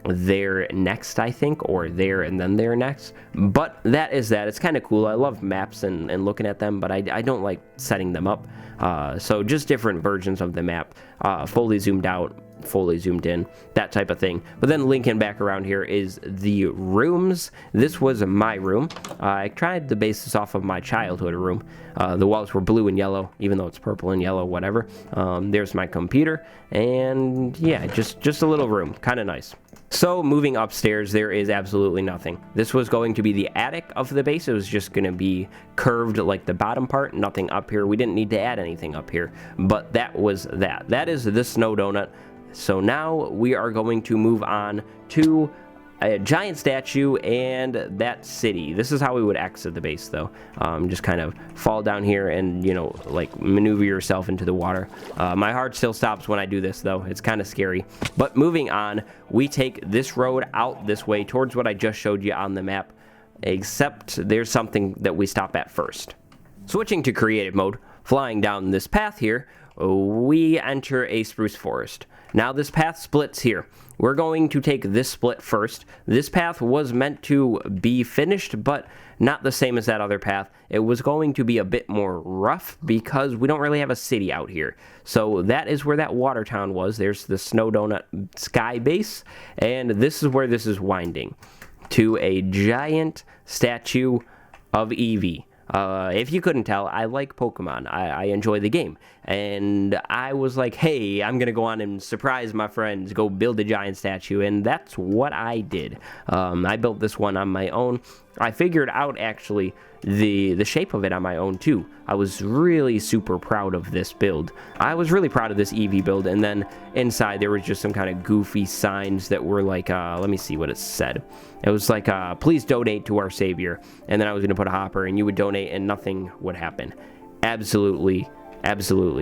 there next, I think, or there and then there next. But that is that. It's kind of cool. I love maps and looking at them, but I don't like setting them up. So just different versions of the map, fully zoomed out, fully zoomed in, that type of thing. But then linking back around here is the rooms. This was my room. I tried to base this off of my childhood room. The walls were blue and yellow, even though it's purple and yellow, whatever. There's my computer, and yeah, just a little room, kind of nice. So moving upstairs, there is absolutely nothing. This was going to be the attic of the base. It was just going to be curved like the bottom part, nothing up here. We didn't need to add anything up here, but that was that. That is the Snow Donut. So now we are going to move on to a giant statue and that city. This is how we would exit the base, though. Just kind of fall down here and, you know, like maneuver yourself into the water. My heart still stops when I do this, though. It's kind of scary. But moving on, we take this road out this way towards what I just showed you on the map, except there's something that we stop at first. Switching to creative mode, flying down this path here, we enter a spruce forest. Now this path splits here. We're going to take this split first. This path was meant to be finished, but not the same as that other path. It was going to be a bit more rough because we don't really have a city out here. So that is where that water town was. There's the Snow Donut sky base, and this is where this is winding to a giant statue of Eevee. If you couldn't tell, I like Pokemon. I enjoy the game. And I was like, hey, I'm going to go on and surprise my friends, go build a giant statue. And that's what I did. I built this one on my own. I figured out, actually, the shape of it on my own, too. I was really super proud of this build. I was really proud of this Eevee build. And then inside, there was just some kind of goofy signs that were like, let me see what it said. It was like, please donate to our savior. And then I was going to put a hopper, and you would donate, and nothing would happen. Absolutely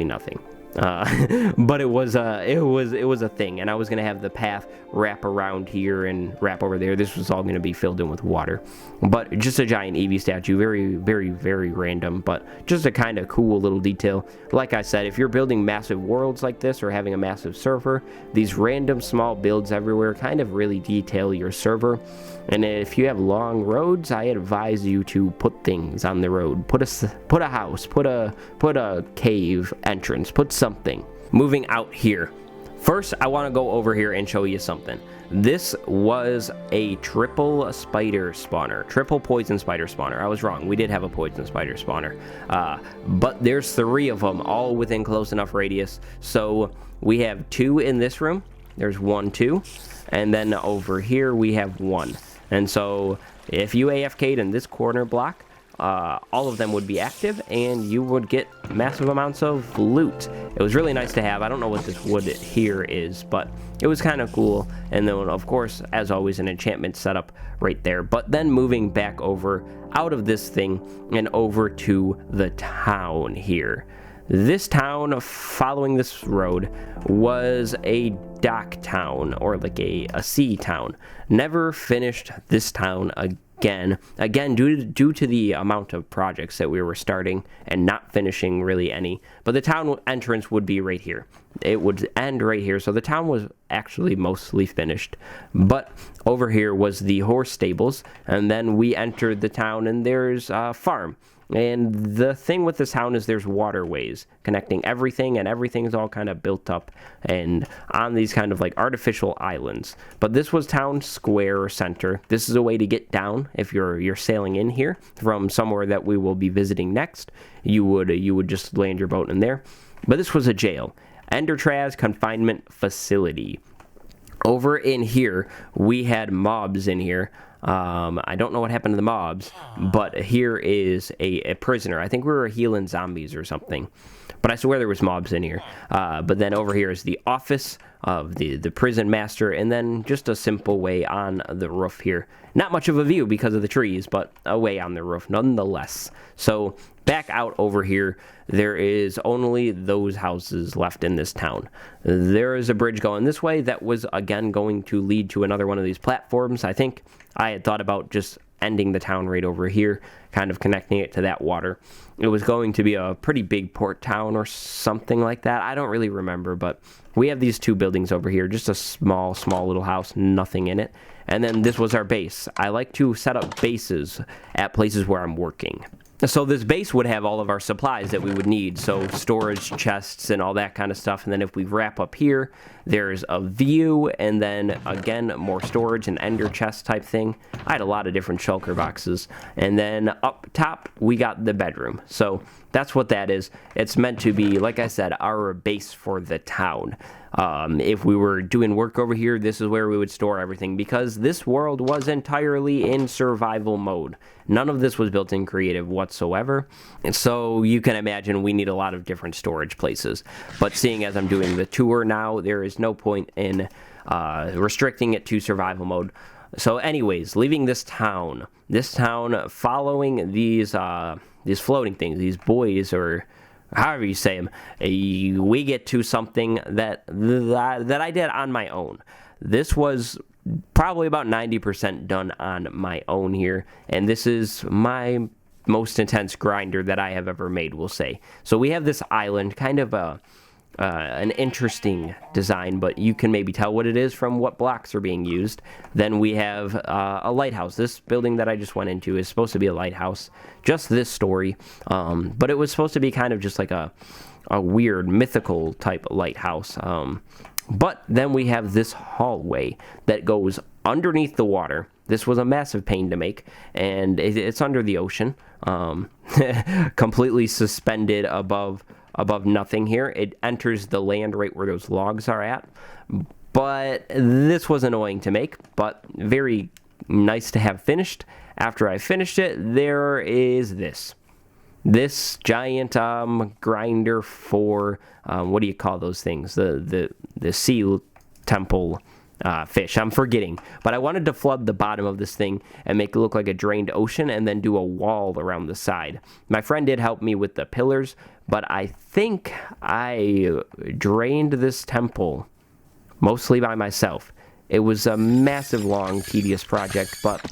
nothing. But it was a thing, and I was gonna have the path wrap around here and wrap over there. This was all gonna be filled in with water, but just a giant Eevee statue. Very random, but just a kind of cool little detail. Like I said, if you're building massive worlds like this or having a massive server, these random small builds everywhere kind of really detail your server. And if you have long roads, I advise you to put things on the road. Put a house, put a cave entrance, put something. Moving out here. First, I want to go over here and show you something. This was a triple spider spawner, triple poison spider spawner. I was wrong. We did have a poison spider spawner, but there's 3 of them, all within close enough radius. So we have 2 in this room. There's 1, 2, and then over here we have 1. And so if you AFK'd in this corner block, all of them would be active, and you would get massive amounts of loot. It was really nice to have. I don't know what this wood here is, but it was kind of cool. And then, of course, as always, an enchantment setup right there. But then moving back over out of this thing and over to the town here. This town, following this road, was a Docktown, or like a sea town. Never finished this town again, due to the amount of projects that we were starting and not finishing really any. But the town entrance would be right here. It would end right here, so the town was actually mostly finished. But over here was the horse stables, and then we entered the town, and there's a farm. And the thing with this town is there's waterways connecting everything, and everything is all kind of built up and on these kind of like artificial islands. But this was town square or center. This is a way to get down if you're sailing in here from somewhere that we will be visiting next. You would just land your boat in there. But this was a jail, Endertraz confinement facility. Over in here, we had mobs in here. I don't know what happened to the mobs, but here is a prisoner. I think we were healing zombies or something, but I swear there was mobs in here. But then over here is the office of the prison master, and then just a simple way on the roof here. Not much of a view because of the trees, but a way on the roof nonetheless. So back out over here, there is only those houses left in this town. There is a bridge going this way that was, again, going to lead to another one of these platforms. I think I had thought about just ending the town right over here, kind of connecting it to that water. It was going to be a pretty big port town or something like that. I don't really remember, but we have these two buildings over here, just a small little house, nothing in it. And then this was our base. I like to set up bases at places where I'm working. So this base would have all of our supplies that we would need, so storage chests and all that kind of stuff. And then if we wrap up here, there's a view, and then again more storage and ender chest type thing. I had a lot of different shulker boxes. And then up top we got the bedroom. So that's what that is. It's meant to be, like I said, our base for the town. If we were doing work over here, this is where we would store everything, because this world was entirely in survival mode. None of this was built in creative whatsoever, and so you can imagine we need a lot of different storage places. But seeing as I'm doing the tour now, there is no point in restricting it to survival mode. So anyways, leaving this town following these floating things, these buoys, or however you say them, we get to something that I did on my own. This was probably about 90% done on my own here, and this is my most intense grinder that I have ever made, we'll say. So we have this island, kind of an interesting design, but you can maybe tell what it is from what blocks are being used. Then we have a lighthouse. This building that I just went into is supposed to be a lighthouse, just this story, but it was supposed to be kind of just like a weird mythical type lighthouse. But then we have this hallway that goes underneath the water. This was a massive pain to make, and it's under the ocean, completely suspended above nothing here. It enters the land right where those logs are at. But this was annoying to make, but very nice to have finished. After I finished it, there is this giant grinder for what do you call those things? The sea temple fish. I'm forgetting, but I wanted to flood the bottom of this thing and make it look like a drained ocean, and then do a wall around the side. My friend did help me with the pillars, but I think I drained this temple mostly by myself. It was a massive, long, tedious project, but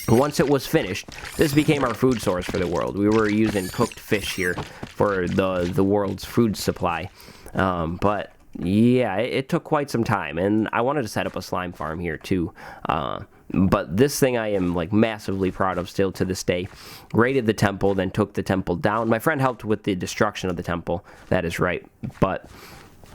once it was finished, this became our food source for the world. We were using cooked fish here for the world's food supply. But yeah, it took quite some time, and I wanted to set up a slime farm here too. But this thing I am like massively proud of still to this day. Raided the temple, then took the temple down. My friend helped with the destruction of the temple, that is right, but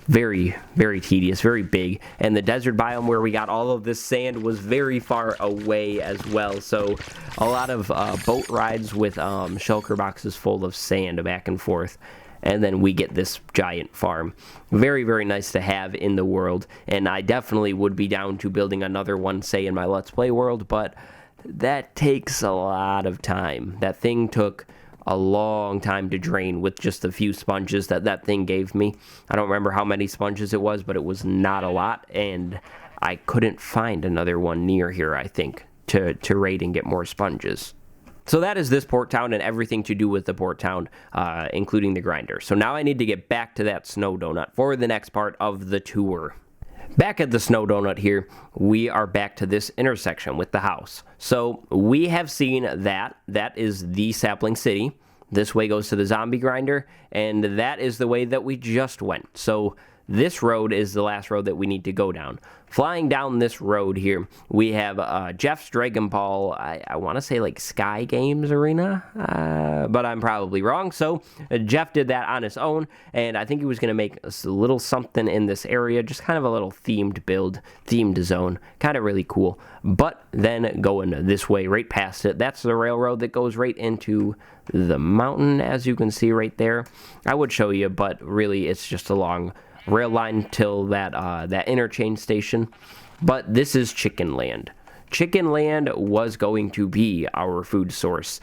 very, very tedious, very big. And the desert biome where we got all of this sand was very far away as well. So a lot of boat rides with shulker boxes full of sand back and forth. And then we get this giant farm. Very, very nice to have in the world. And I definitely would be down to building another one, say, in my Let's Play world. But that takes a lot of time. That thing took a long time to drain with just a few sponges that thing gave me. I don't remember how many sponges it was, but it was not a lot. And I couldn't find another one near here, I think, to raid and get more sponges. So that is this port town and everything to do with the port town, including the grinder. So now I need to get back to that snow donut for the next part of the tour. Back at the snow donut here, we are back to this intersection with the house. So we have seen that is the Sapling City. This way goes to the zombie grinder, and that is the way that we just went. So this road is the last road that we need to go down. Flying down this road here, we have Jeff's Dragon Ball, I want to say like Sky Games Arena, but I'm probably wrong. So Jeff did that on his own, and I think he was going to make a little something in this area, just kind of a little themed build, themed zone, kind of really cool. But then going this way, right past it, that's the railroad that goes right into the mountain, as you can see right there. I would show you, but really it's just a long rail line till that interchange station. But this is Chickenland. Chickenland was going to be our food source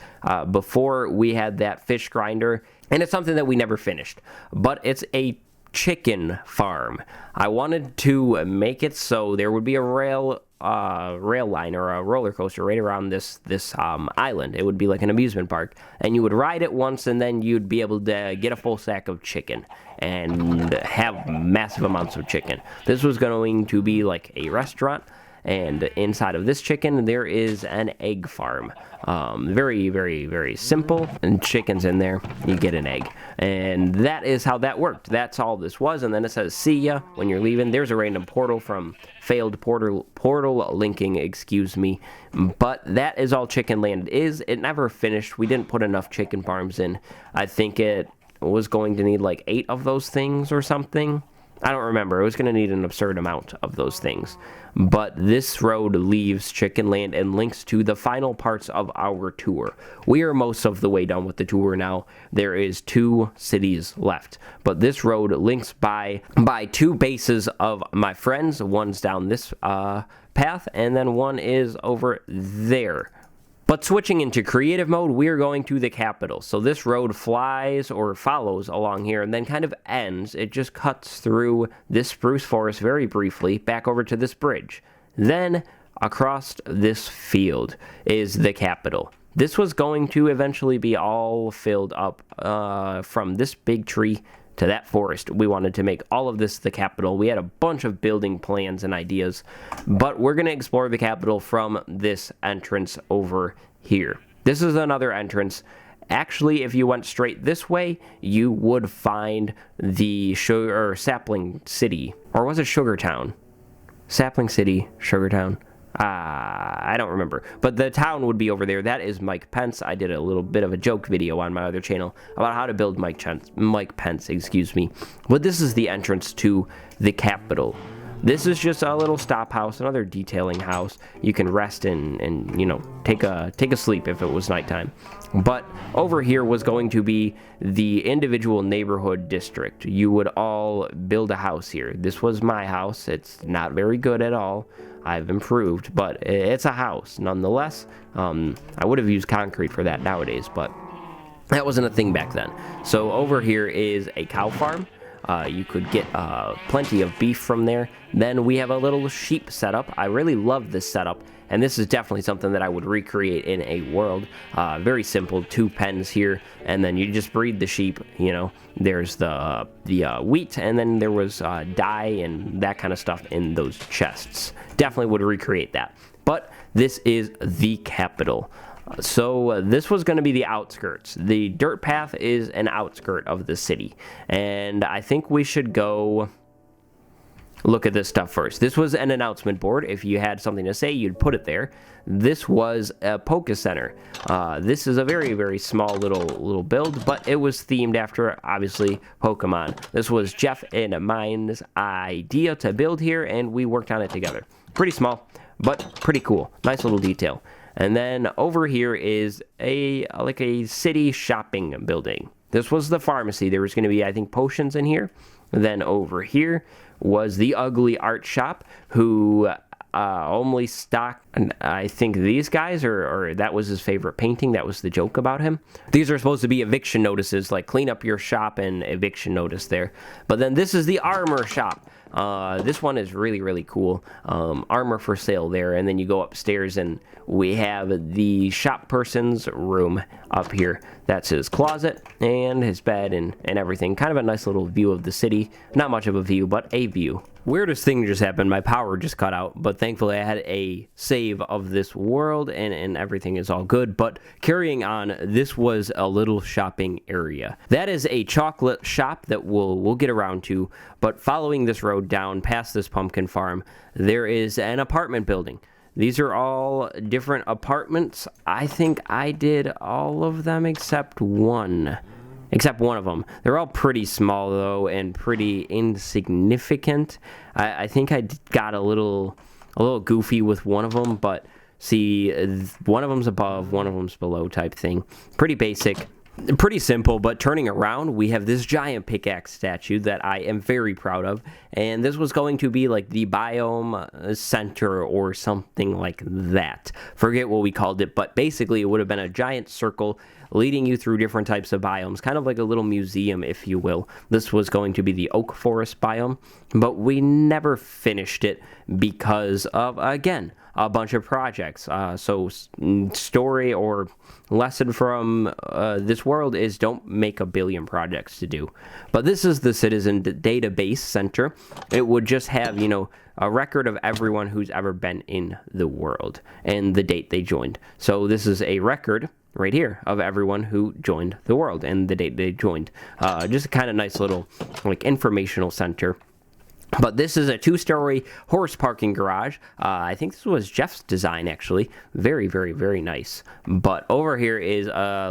before we had that fish grinder, and it's something that we never finished. But it's a chicken farm. I wanted to make it so there would be a rail line or a roller coaster right around this island. It would be like an amusement park, and you would ride it once, and then you'd be able to get a full sack of chicken and have massive amounts of chicken. This was going to be like a restaurant, and inside of this chicken there is an egg farm. Very, very, very simple, and chicken's in there, you get an egg, and that is how that worked. That's all this was. And then it says see ya when you're leaving. There's a random portal from failed portal linking, excuse me, but that is all Chickenland is. It never finished. We didn't put enough chicken farms in. I think it was going to need like 8 of those things or something. I don't remember. It was going to need an absurd amount of those things. But this road leaves Chickenland and links to the final parts of our tour. We are most of the way done with the tour now. There is 2 cities left. But this road links by 2 bases of my friends. One's down this path, and then one is over there. But switching into creative mode, we are going to the capital. So this road flies or follows along here and then kind of ends. It just cuts through this spruce forest very briefly back over to this bridge. Then across this field is the capital. This was going to eventually be all filled up from this big tree to that forest. We wanted to make all of this the capital. We had a bunch of building plans and ideas, but we're going to explore the capital from this entrance over here. This is another entrance. Actually, if you went straight this way, you would find the Sapling City, or was it Sugar Town? Sapling City, Sugar Town. I don't remember, but the town would be over there. That is Mike Pence. I did a little bit of a joke video on my other channel about how to build Mike Pence, excuse me. But this is the entrance to the capital. This is just a little stop house, another detailing house. You can rest in and you know, take a sleep if it was nighttime. But over here was going to be the individual neighborhood district. You would all build a house here. This was my house. It's not very good at all. I've improved, but it's a house nonetheless. I would have used concrete for that nowadays, but that wasn't a thing back then. So over here is a cow farm. You could get plenty of beef from there. Then we have a little sheep setup. I really love this setup, and this is definitely something that I would recreate in a world. Very simple, 2 pens here, and then you just breed the sheep. You know, there's the wheat, and then there was dye and that kind of stuff in those chests. Definitely would recreate that. But this is the capital. So this was going to be the outskirts. The dirt path is an outskirt of the city, and I think we should go look at this stuff first. This was an announcement board. If you had something to say, you'd put it there. This was a Poke Center. This is a very, very small little build, but it was themed after, obviously, Pokemon. This was Jeff and mine's idea to build here, and we worked on it together. Pretty small, but pretty cool. Nice little detail. And then over here is like a city shopping building. This was the pharmacy. There was going to be, I think, potions in here. Then over here was the ugly art shop, who only stocked, I think, these guys, or that was his favorite painting. That was the joke about him. These are supposed to be eviction notices, like clean up your shop and eviction notice there. But then this is the armor shop. This one is really, really cool. Armor for sale there, and then you go upstairs and we have the shop person's room up here. That's his closet and his bed and everything. Kind of a nice little view of the city. Not much of a view, but a view. Weirdest thing just happened. My power just cut out, but thankfully I had a save of this world and everything is all good. But carrying on, this was a little shopping area. That is a chocolate shop that we'll get around to, but following this road down past this pumpkin farm, there is an apartment building. These are all different apartments. I think I did all of them except one. Except one of them. They're all pretty small, though, and pretty insignificant. I think I got a little goofy with one of them, but see, one of them's above, one of them's below type thing. Pretty basic. Pretty simple, but turning around, we have this giant pickaxe statue that I am very proud of, and this was going to be like the biome center or something like that. Forget what we called it, but basically it would have been a giant circle leading you through different types of biomes, kind of like a little museum, if you will. This was going to be the oak forest biome, but we never finished it because of, again, a bunch of projects. So story or lesson from this world is don't make a billion projects to do. But this is the Citizen Database Center. It would just have, you know, a record of everyone who's ever been in the world and the date they joined. So this is a record right here of everyone who joined the world and the date they joined. Just a kind of nice little like informational center. But this is a 2-story horse parking garage. I think this was Jeff's design, actually. Very, very, very nice. But over here is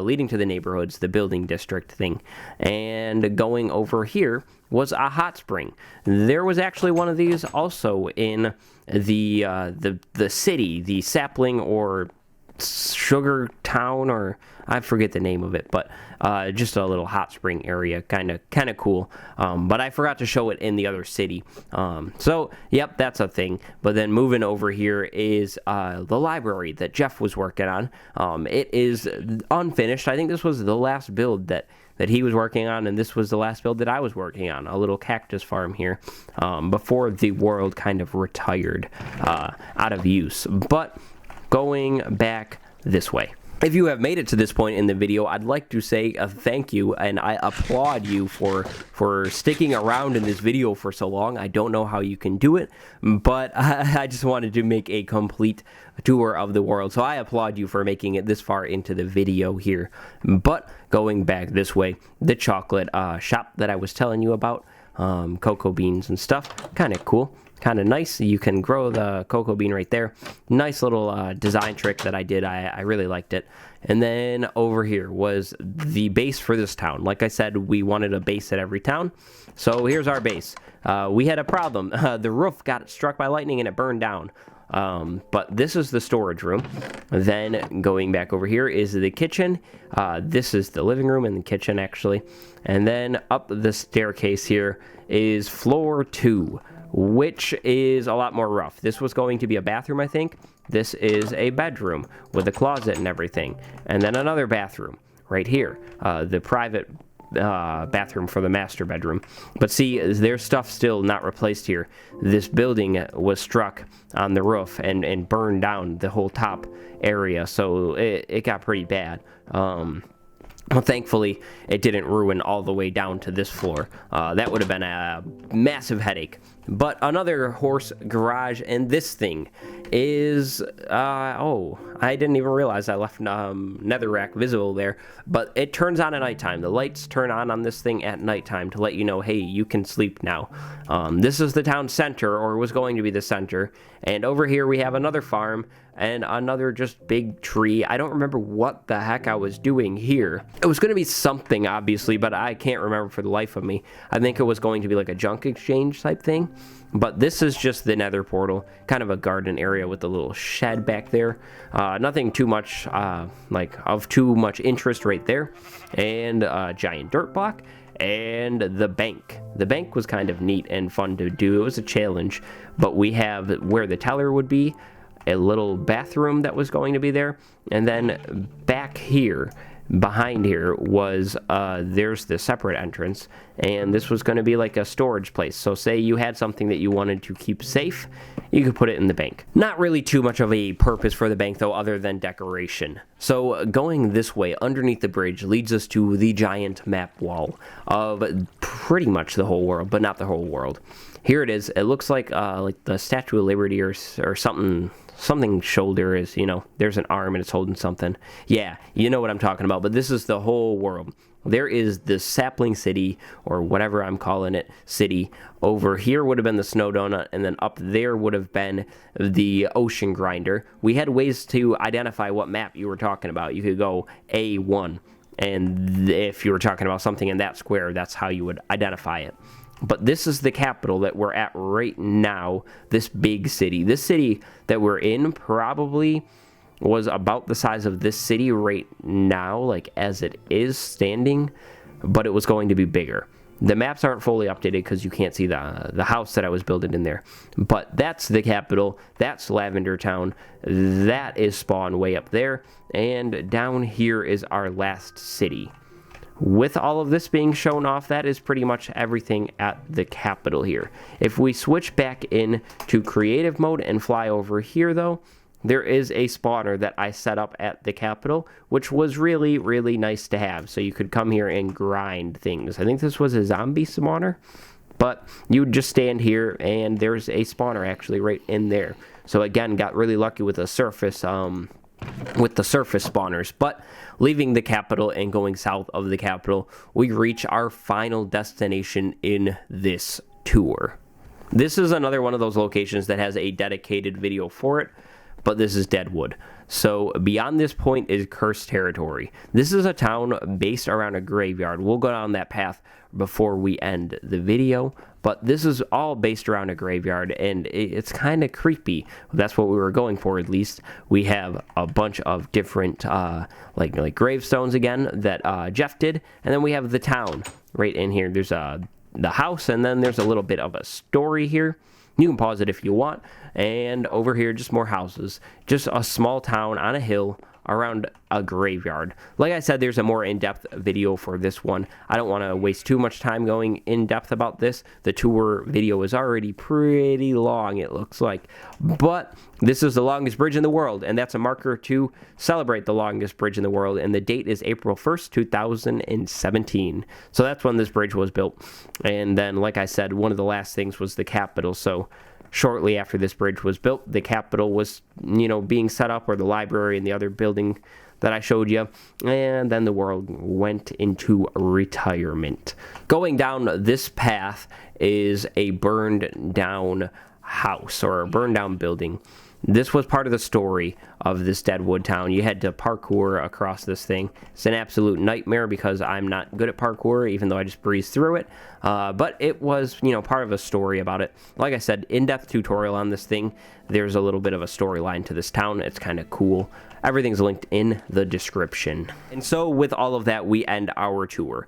leading to the neighborhoods, the building district thing. And going over here was a hot spring. There was actually one of these also in the city, the Sapling or Sugar Town, or I forget the name of it, but just a little hot spring area, kind of cool. But I forgot to show it in the other city. So yep, that's a thing. But then moving over here is the library that Jeff was working on. It is unfinished. I think this was the last build that he was working on, and this was the last build that I was working on, a little cactus farm here, before the world kind of retired out of use. But going back this way. If you have made it to this point in the video, I'd like to say a thank you, and I applaud you for sticking around in this video for so long. I don't know how you can do it, but I just wanted to make a complete tour of the world, so I applaud you for making it this far into the video here. But going back this way, the chocolate shop that I was telling you about, cocoa beans and stuff, kind of cool. Kind of nice. You can grow the cocoa bean right there. Nice little design trick that I did. I really liked it. And then over here was the base for this town. Like I said, we wanted a base at every town. So here's our base. We had a problem. The roof got struck by lightning and it burned down. But this is the storage room. Then going back over here is the kitchen. This is the living room and the kitchen, actually. And then up the staircase here is floor 2. Which is a lot more rough. This was going to be a bathroom, I think. This is a bedroom with a closet and everything. And then another bathroom right here. The private bathroom for the master bedroom. But see, there's stuff still not replaced here. This building was struck on the roof and burned down the whole top area. So it got pretty bad. Well, thankfully, it didn't ruin all the way down to this floor. That would have been a massive headache. But another horse garage, and this thing is, oh, I didn't even realize I left netherrack visible there, but it turns on at nighttime. The lights turn on this thing at nighttime to let you know, hey, you can sleep now. This is the town center, or was going to be the center, and over here we have another farm and another just big tree. I don't remember what the heck I was doing here. It was going to be something, obviously, but I can't remember for the life of me. I think it was going to be like a junk exchange type thing. But this is just the nether portal, kind of a garden area with a little shed back there. Nothing too much, like of too much interest right there. And a giant dirt block. And the bank. The bank was kind of neat and fun to do. It was a challenge. But we have where the teller would be, a little bathroom that was going to be there. And then back here, behind here was there's the separate entrance, and this was going to be like a storage place. So say you had something that you wanted to keep safe, you could put it in the bank. Not really too much of a purpose for the bank though, other than decoration. So going this way underneath the bridge leads us to the giant map wall of pretty much the whole world, but not the whole world. Here it is. It looks like the Statue of Liberty or something shoulder is, you know, there's an arm and it's holding something. Yeah, you know what I'm talking about, but this is the whole world. There is the Sapling City, or whatever I'm calling it, city. Over here would have been the Snow Donut, and then up there would have been the Ocean Grinder. We had ways to identify what map you were talking about. You could go A1, and if you were talking about something in that square, that's how you would identify it. But this is the capital that we're at right now, this big city. This city that we're in probably was about the size of this city right now, like as it is standing, but it was going to be bigger. The maps aren't fully updated because you can't see the house that I was building in there. But that's the capital. That's Lavender Town. That is spawn way up there. And down here is our last city. With all of this being shown off, that is pretty much everything at the capital here. If we switch back in to creative mode and fly over here though, there is a spawner that I set up at the capital, which was really, really nice to have. So you could come here and grind things. I think this was a zombie spawner, but you would just stand here and there's a spawner actually right in there. So again, got really lucky with the surface spawners. But leaving the capital and going south of the capital, we reach our final destination in this tour. This is another one of those locations that has a dedicated video for it, but this is Deadwood. So beyond this point is cursed territory. This is a town based around a graveyard. We'll go down that path before we end the video, but this is all based around a graveyard, and it's kind of creepy. That's what we were going for, at least. We have a bunch of different like gravestones again that Jeff did, and then we have the town right in here. There's the house, and then there's a little bit of a story here. You can pause it if you want. And over here, just more houses. Just a small town on a hill around a graveyard. Like I said, there's a more in-depth video for this one. I don't want to waste too much time going in-depth about this. The tour video is already pretty long, it looks like. But this is the longest bridge in the world, and that's a marker to celebrate the longest bridge in the world. And the date is April 1st, 2017. So that's when this bridge was built. And then, like I said, one of the last things was the capital. So shortly after this bridge was built, the capital was, being set up, or the library and the other building that I showed you, and then the world went into retirement. Going down this path is a burned down house, or a burned down building. This was part of the story of this Deadwood town. You had to parkour across this thing. It's an absolute nightmare because I'm not good at parkour, even though I just breezed through it. But it was, part of a story about it. Like I said, in-depth tutorial on this thing. There's a little bit of a storyline to this town. It's kind of cool. Everything's linked in the description. And so with all of that, we end our tour.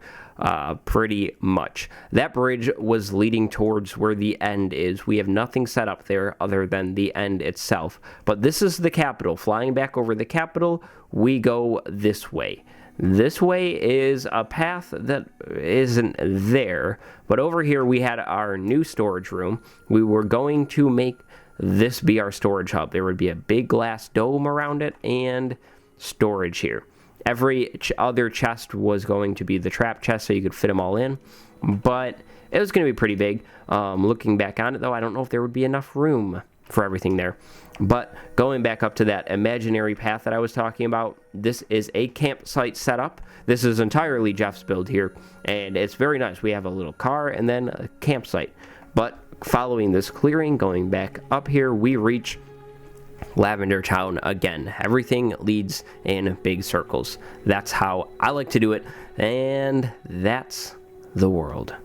Pretty much. That bridge was leading towards where the end is. We have nothing set up there other than the end itself. But this is the capital. Flying back over the capital, we go this way. This way is a path that isn't there. But over here we had our new storage room. We were going to make this be our storage hub. There would be a big glass dome around it and storage here. Every other chest was going to be the trap chest, so you could fit them all in, but it was going to be pretty big. Looking back on it, though, I don't know if there would be enough room for everything there. But going back up to that imaginary path that I was talking about, this is a campsite setup. This is entirely Jeff's build here, and it's very nice. We have a little car and then a campsite. But following this clearing, going back up here, we reach Lavender Town again. Everything leads in big circles. That's how I like to do it, and that's the world.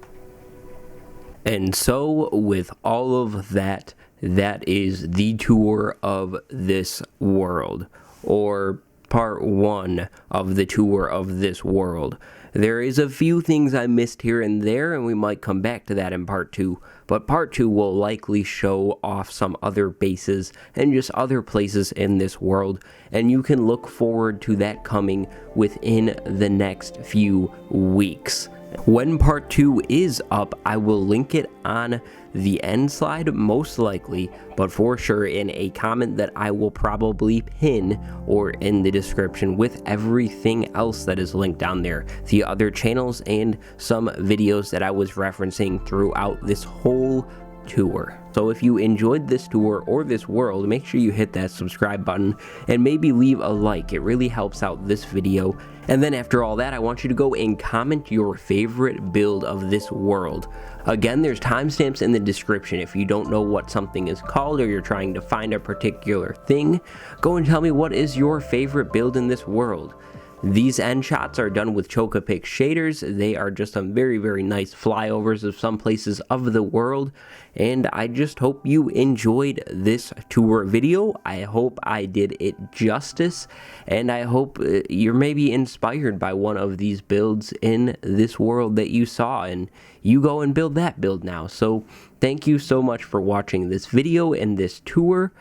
And so with all of that, that is the tour of this world, or part one of the tour of this world. There is a few things I missed here and there, and we might come back to that in part two. But part two will likely show off some other bases and just other places in this world. And you can look forward to that coming within the next few weeks. When part 2 is up, I will link it on the end slide, most likely, but for sure in a comment that I will probably pin or in the description with everything else that is linked down there. The other channels and some videos that I was referencing throughout this whole tour. So if you enjoyed this tour or this world, make sure you hit that subscribe button and maybe leave a like. It really helps out this video. And then after all that, I want you to go and comment your favorite build of this world. Again, there's timestamps in the description. If you don't know what something is called or you're trying to find a particular thing, go and tell me what is your favorite build in this world. These end shots are done with Chocopic shaders. They are just some very, very nice flyovers of some places of the world. And I just hope you enjoyed this tour video. I hope I did it justice. And I hope you're maybe inspired by one of these builds in this world that you saw. And you go and build that build now. So thank you so much for watching this video and this tour.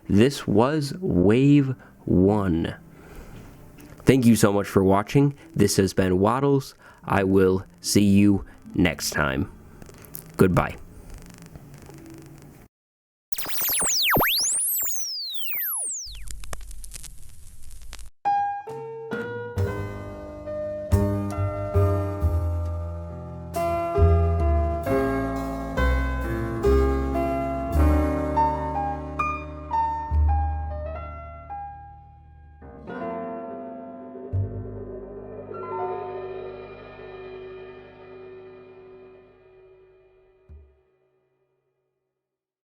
This was Wave 1. Thank you so much for watching. This has been Waddles. I will see you next time. Goodbye.